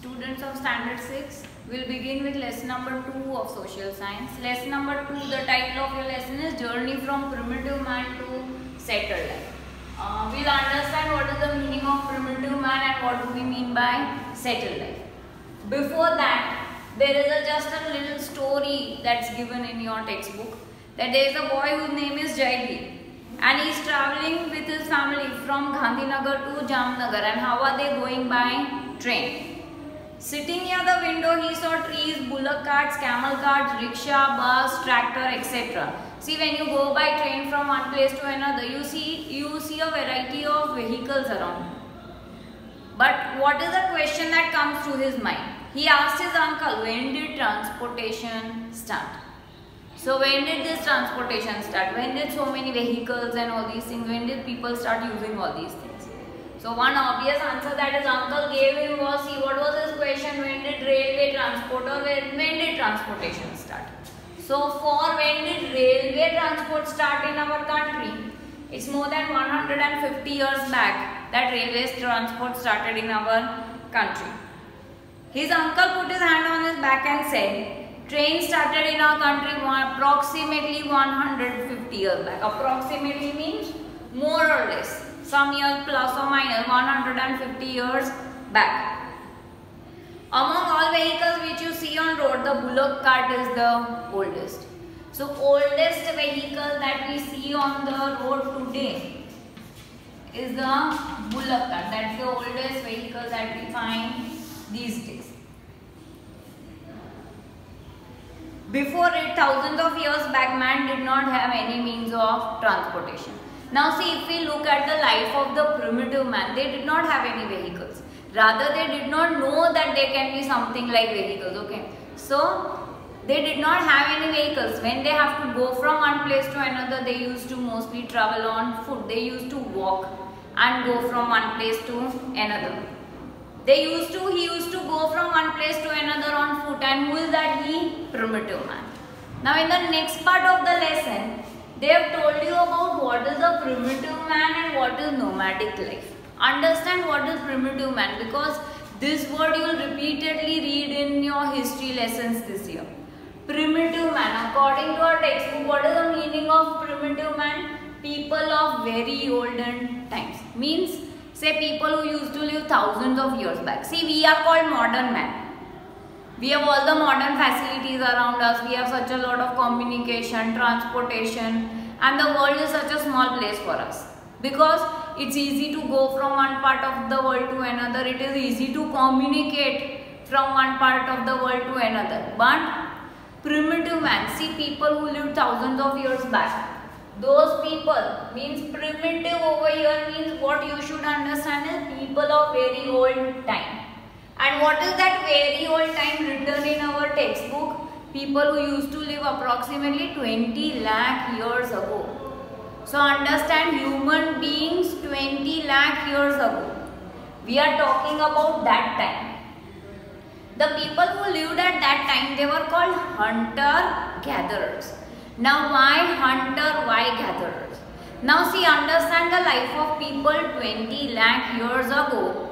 Students of Standard 6 will begin with lesson number 2 of Social Science. Lesson number 2, the title of your lesson is Journey from Primitive Man to Settled Life. We'll understand what is the meaning of primitive man and what do we mean by settled life. Before that, there is just a little story that's given in your textbook, that there is a boy whose name is Jaideep and he is travelling with his family from Gandhinagar to Jamnagar. And how are they going? By train. Sitting near the window, he saw trees, bullock carts, camel carts, rickshaw, bus, tractor, etc. See, when you go by train from one place to another, you see a variety of vehicles around. But what is the question that comes to his mind? He asked his uncle, when did transportation start? So when did this transportation start? When did so many vehicles and all these things, when did people start using all these things? So one obvious answer that his uncle gave him was, see, what was his question? When did railway transport or when did transportation start? So for when did railway transport start in our country? It's more than 150 years back that railway transport started in our country. His uncle put his hand on his back and said, train started in our country approximately 150 years back. Approximately means more or less. Some years plus or minus 150 years back. Among all vehicles which you see on road, the bullock cart is the oldest. So oldest vehicle that we see on the road today is the bullock cart. That's the oldest vehicle that we find these days. Before it, thousands of years back, man did not have any means of transportation. Now see, if we look at the life of the primitive man, they did not have any vehicles. Rather, they did not know that there can be something like vehicles, okay. So, they did not have any vehicles. When they have to go from one place to another, they used to mostly travel on foot. They used to walk and go from one place to another. He used to go from one place to another on foot. And who is that? He? Primitive man. Now, in the next part of the lesson, they have told you about what is a primitive man and what is nomadic life. Understand what is primitive man, because this word you will repeatedly read in your history lessons this year. Primitive man. According to our textbook, what is the meaning of primitive man? People of very olden times. Means, say people who used to live thousands of years back. See, we are called modern man. We have all the modern facilities around us. We have such a lot of communication, transportation, and the world is such a small place for us. Because it's easy to go from one part of the world to another. It is easy to communicate from one part of the world to another. But primitive man, see people who lived thousands of years back. Those people means primitive over here means what you should understand is people of very old time. And what is that very old time written in our textbook? People who used to live approximately 20 lakh years ago. So understand, human beings 20 lakh years ago. We are talking about that time. The people who lived at that time, they were called hunter-gatherers. Now why hunter, why gatherers? Now see, understand the life of people 20 lakh years ago.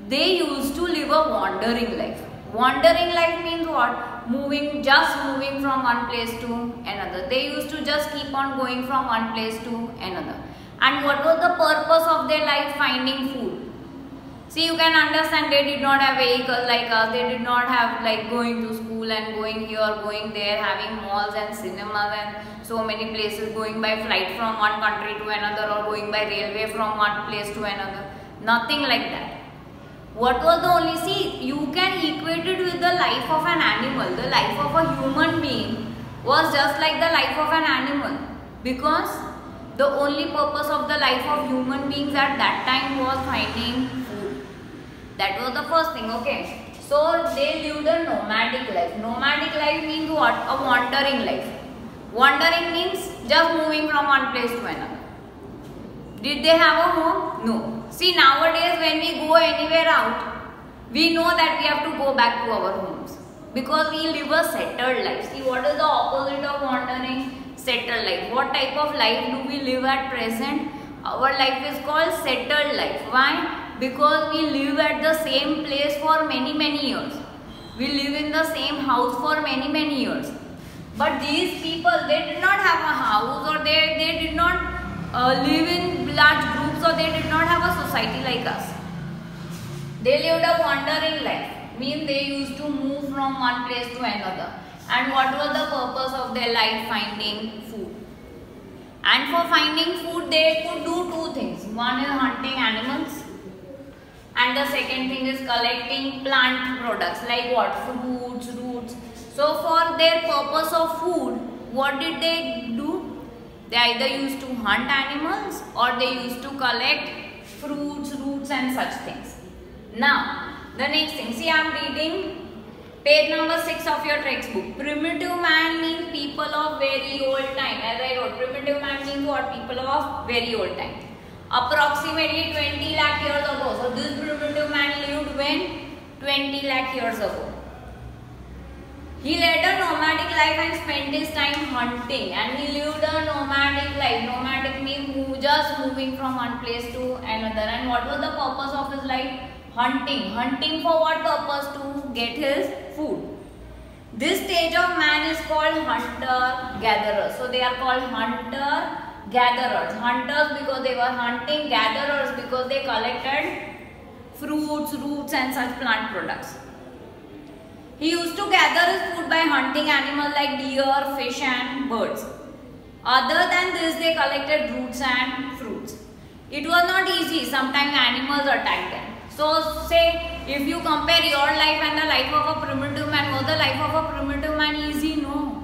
They used to live a wandering life. Wandering life means what? Just moving from one place to another. They used to just keep on going from one place to another. And what was the purpose of their life? Finding food. See, you can understand they did not have vehicles like us. They did not have like going to school and going here, going there, having malls and cinemas and so many places, going by flight from one country to another or going by railway from one place to another. Nothing like that. What was the only, see, you can equate it with the life of an animal. The life of a human being was just like the life of an animal, because the only purpose of the life of human beings at that time was finding food. That was the first thing, okay. So they lived a nomadic life. Nomadic life means what? A wandering life. Wandering means just moving from one place to another. Did they have a home? No. See, nowadays when we go anywhere out, we know that we have to go back to our homes. Because we live a settled life. See, what is the opposite of wandering? Settled life. What type of life do we live at present? Our life is called settled life. Why? Because we live at the same place for many years. We live in the same house for many years. But these people, they did not have a house, or they did not live in large groups, or they did not have a society like us. They lived a wandering life. Means they used to move from one place to another. And what was the purpose of their life? Finding food. And for finding food, they could do two things. One is hunting animals, and the second thing is collecting plant products like what? Fruits, roots. So for their purpose of food, what did they do? They either used to hunt animals, or they used to collect fruits, roots and such things. Now, the next thing. See, I am reading page number 6 of your textbook. Primitive man means people of very old time. As I wrote, primitive man means what? People of very old time. Approximately 20 lakh years ago. So this primitive man lived when? 20 lakh years ago. He led a nomadic life and spent his time hunting. And he lived a nomadic life. Nomadic means just moving from one place to another. And what was the purpose of his life? Hunting. Hunting for what purpose? To get his food. This stage of man is called hunter-gatherers. So they are called hunter-gatherers. Hunters because they were hunting, gatherers because they collected fruits, roots and such plant products. He used to gather his food by hunting animals like deer, fish and birds. Other than this, they collected roots and fruits. It was not easy. Sometimes animals attacked them. So say if you compare your life and the life of a primitive man, was the life of a primitive man easy? No.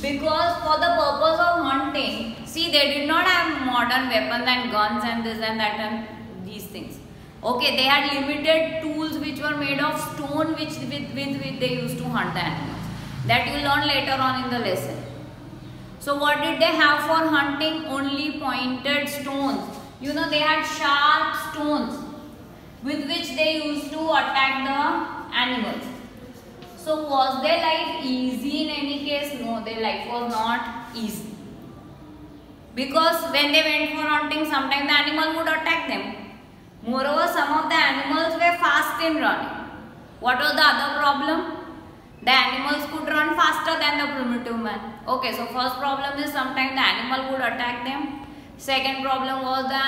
Because for the purpose of hunting, see, they did not have modern weapons and guns and this and that and these things. Okay, they had limited tools which were made of stone with which they used to hunt the animals. That you learn later on in the lesson. So what did they have for hunting? Only pointed stones. You know, they had sharp stones with which they used to attack the animals. So was their life easy in any case? No, their life was not easy. Because when they went for hunting, sometimes the animal would attack them. Moreover, some of the animals were fast in running. What was the other problem? The animals could run faster than the primitive man. Okay, so first problem is sometimes the animal would attack them. Second problem was the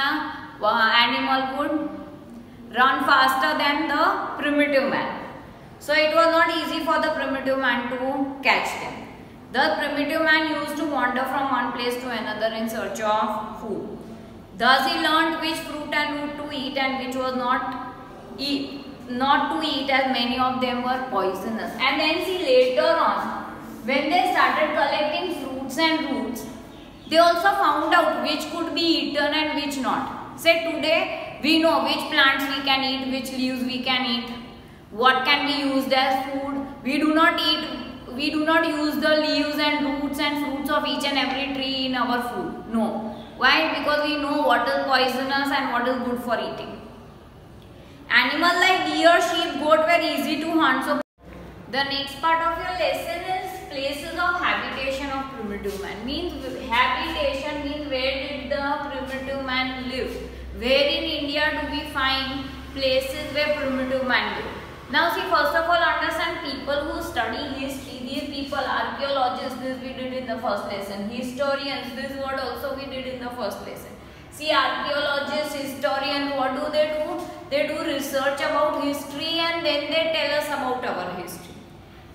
animal would run faster than the primitive man. So it was not easy for the primitive man to catch them. The primitive man used to wander from one place to another in search of food. Thus he learned which fruit and root to eat and which was not to eat, as many of them were poisonous. And then see, later on, when they started collecting fruits and roots, they also found out which could be eaten and which not. Say today, we know which plants we can eat, which leaves we can eat, what can be used as food. We do not use the leaves and roots and fruits of each and every tree in our food. No. Why? Because we know what is poisonous and what is good for eating. Animals like deer, sheep, goat were easy to hunt. So the next part of your lesson is places of habitation of primitive man. Means habitation means where did the primitive man live? Where in India do we find places where primitive man lived? Now see, first of all, understand people who study history. These people, archaeologists, this we did in the first lesson. Historians, this word also we did in the first lesson. See, archaeologists, historians, what do? They do research about history and then they tell us about our history.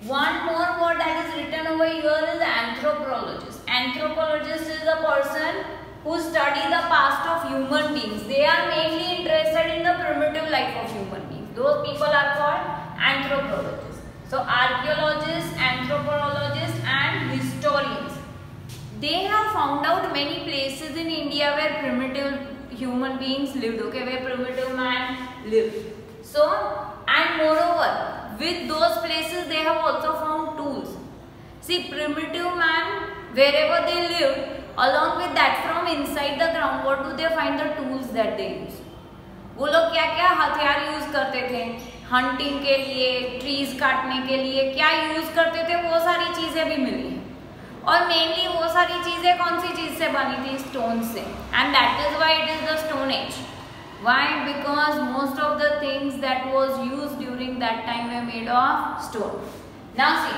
One more word that is written over here is anthropologist. Anthropologist is a person who study the past of human beings. They are mainly interested in the primitive life of human beings. Those people are called anthropologists. So archaeologists, anthropologists and historians, they have found out many places in India where primitive human beings lived, okay, where primitive man lived. So, and moreover, with those places they have also found tools. See, primitive man, wherever they lived, along with that, from inside the ground, what do they find? The tools that they use. वो लोग क्या क्या हथियार use करते थे hunting के लिए, trees काटने के लिए, क्या यूज करते थे, वो सारी चीजें भी मिली हैं. और मेनली वो सारी चीजें कौन सी चीज से बनी थी? स्टोन से. And that is why it is the stone age. Why? Because most of the things that was used during that time were made of stone. Now see,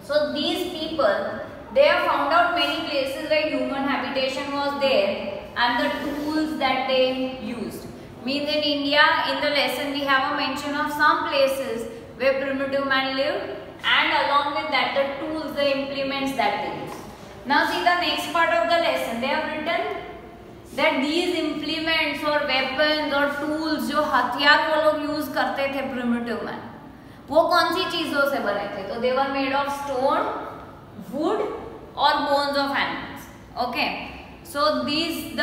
so these people, they have found out many places where human habitation was there and the tools that they used. Means in India, in the lesson we have a mention of some places where primitive man lived, and along with that the tools, the implements that they used. Now see the next part of the lesson, they have written that these implements or weapons or tools जो हथियार वो लोग use करते थे primitive man, वो कौन सी चीजों से बने थे? तो they were made of stone, wood or bones of animals. Okay, so these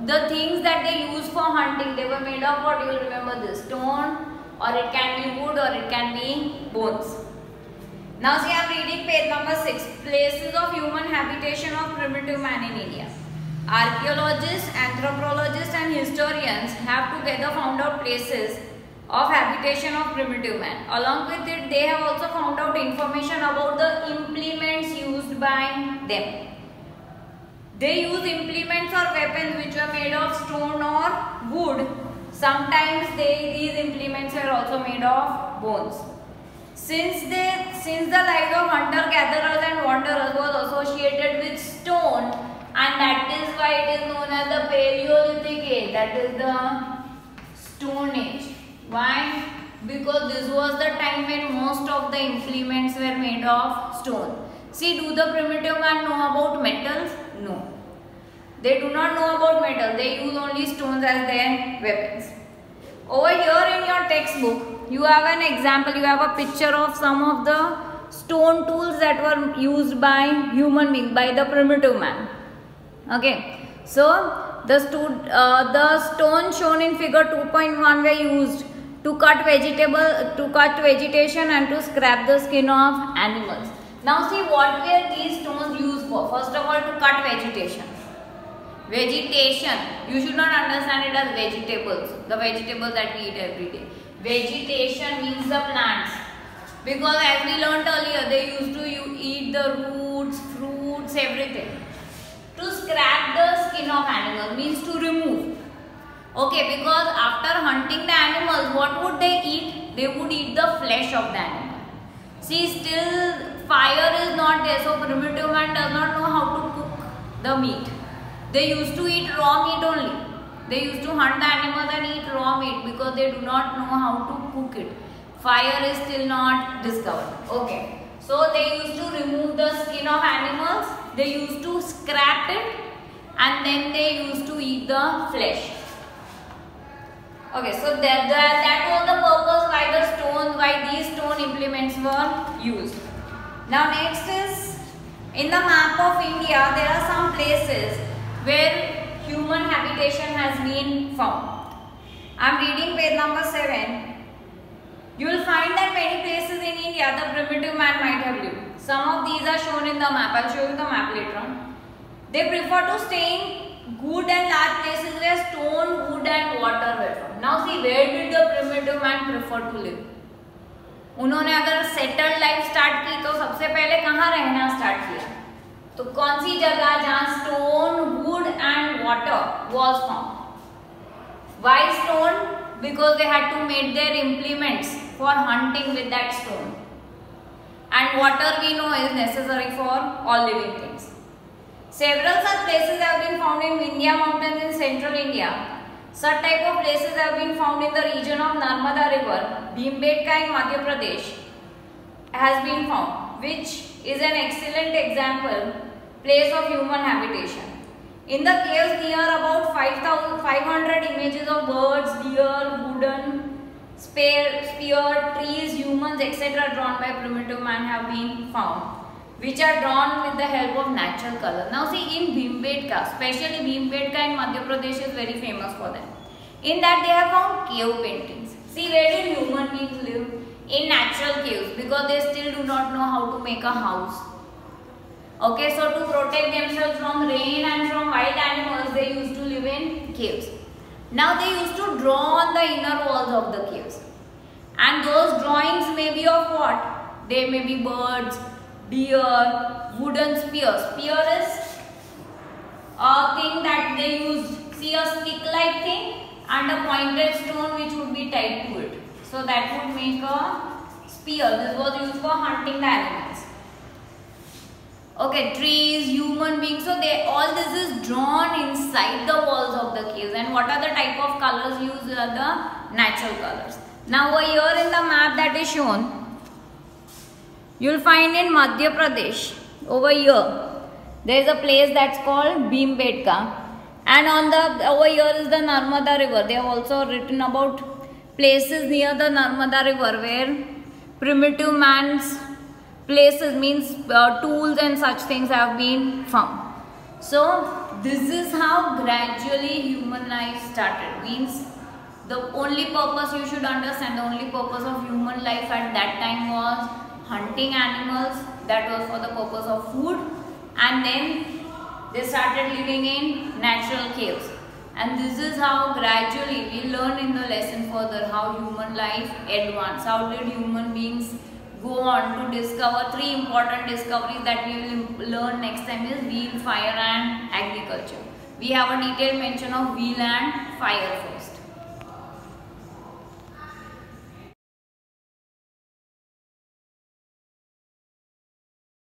the things that they use for hunting, they were made of what? You will remember this, stone, or it can be wood, or it can be bones. Now see, I am reading page number 6, places of human habitation of primitive man in India. Archaeologists, anthropologists and historians have together found out places of habitation of primitive man. Along with it, they have also found out information about the implements used by them. They use implements or weapons which were made of stone or wood. Sometimes these implements are also made of bones. Since the life of hunter-gatherers and wanderers was associated with stone, and that is why it is known as the Paleolithic age, that is the Stone Age. Why? Because this was the time when most of the implements were made of stone. See, do the primitive man know about metals? No. They do not know about metal. They use only stones as their weapons. Over here in your textbook, you have an example, you have a picture of some of the stone tools that were used by human beings, by the primitive man. Okay, so the stone shown in figure 2.1 were used to cut vegetation and to scrap the skin of animals. Now see, what were these stones used for? First of all, to cut vegetation. Vegetation, you should not understand it as vegetables, the vegetables that we eat every day. Vegetation means the plants, because as we learnt earlier, they used to eat the roots, fruits, everything. To scrap the skin of animals means to remove. Okay, because after hunting the animals, what would they eat? They would eat the flesh of the animal. See, still fire is not there, so primitive man does not know how to cook the meat. They used to eat raw meat only. They used to hunt the animals and eat raw meat because they do not know how to cook it. Fire is still not discovered. Okay. So they used to remove the skin of animals. They used to scrap it and then they used to eat the flesh. Okay. So that was the purpose why these stone implements were used. Now next is, in the map of India, there are some places where human habitation has been found. I am reading page number 7. You will find that many places in India the primitive man might have lived. Some of these are shown in the map. I will show you the map later on. They prefer to stay in good and large places where stone, wood and water were found. Now see, where did the primitive man prefer to live? उन्होंने अगर settled life start की तो सबसे पहले कहाँ रहना start किया? तो कौन सी जगह जहाँ stone, would and water was found? Why stone? Because they had to make their implements for hunting with that stone. And water we know is necessary for all living things. Several such places have been found in Vindhya mountains in central India. Such type of places have been found in the region of Narmada river. Bhimbetka in Madhya Pradesh has been found, which is an excellent example place of human habitation. In the caves near about 500 images of birds, deer, wooden, spear, trees, humans, etc. drawn by primitive man have been found, which are drawn with the help of natural color. Now see, in Bhimbetka, especially Bhimbetka in Madhya Pradesh is very famous for them. In that they have found cave paintings. See, where did human beings live? In natural caves, because they still do not know how to make a house. Okay, so to protect themselves from rain and from wild animals, they used to live in caves. Now they used to draw on the inner walls of the caves. And those drawings may be of what? They may be birds, deer, wooden spears. Spear is a thing that they used, see a stick like thing, and a pointed stone which would be tied to it. So that would make a spear. This was used for hunting the animals. Okay, trees, human beings. So all this is drawn inside the walls of the caves. And what are the type of colors used? Are the natural colors. Now over here in the map that is shown, you will find in Madhya Pradesh, over here, there is a place that's called Bhimbetka. And over here is the Narmada river. They have also written about places near the Narmada river where primitive man's places, means tools and such things have been found. So this is how gradually human life started. Means the only purpose you should understand, the only purpose of human life at that time was hunting animals. That was for the purpose of food. And then they started living in natural caves. And this is how gradually we learn in the lesson further how human life advanced. How did human beings go on to discover 3 important discoveries that we will learn next time is wheel, fire and agriculture. We have a detailed mention of wheel and fire first.